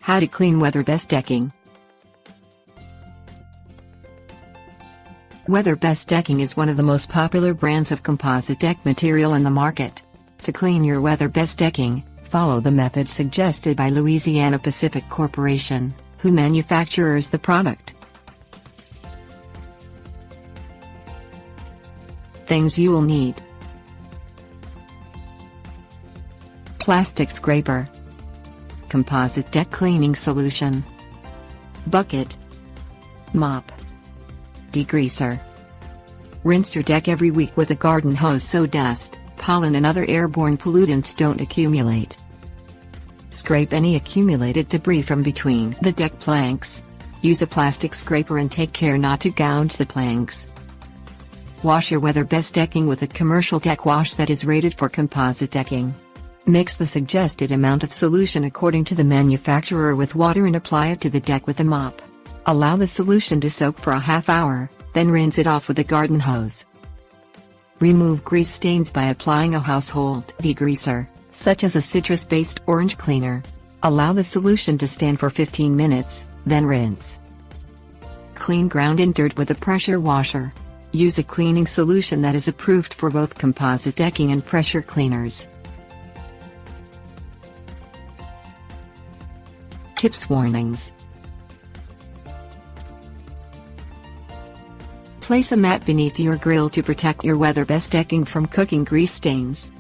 How to clean Weatherbest decking. Weatherbest Decking is one of the most popular brands of composite deck material in the market. To clean your Weatherbest decking, follow the methods suggested by Louisiana-Pacific Corporation, who manufactures the product. Things you will need: plastic scraper, composite deck cleaning solution, bucket, mop, degreaser. Rinse your deck every week with a garden hose so dust, pollen and other airborne pollutants don't accumulate. Scrape any accumulated debris from between the deck planks. Use a plastic scraper and take care not to gouge the planks. Wash your Weatherbest decking with a commercial deck wash that is rated for composite decking. Mix the suggested amount of solution according to the manufacturer with water and apply it to the deck with a mop. Allow the solution to soak for a half hour, then rinse it off with a garden hose. Remove grease stains by applying a household degreaser, such as a citrus-based orange cleaner. Allow the solution to stand for 15 minutes, then rinse. Clean ground and dirt with a pressure washer. Use a cleaning solution that is approved for both composite decking and pressure cleaners. Tips warnings. Place a mat beneath your grill to protect your Weatherbest decking from cooking grease stains.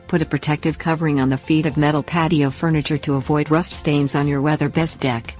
Put a protective covering on the feet of metal patio furniture to avoid rust stains on your Weatherbest deck.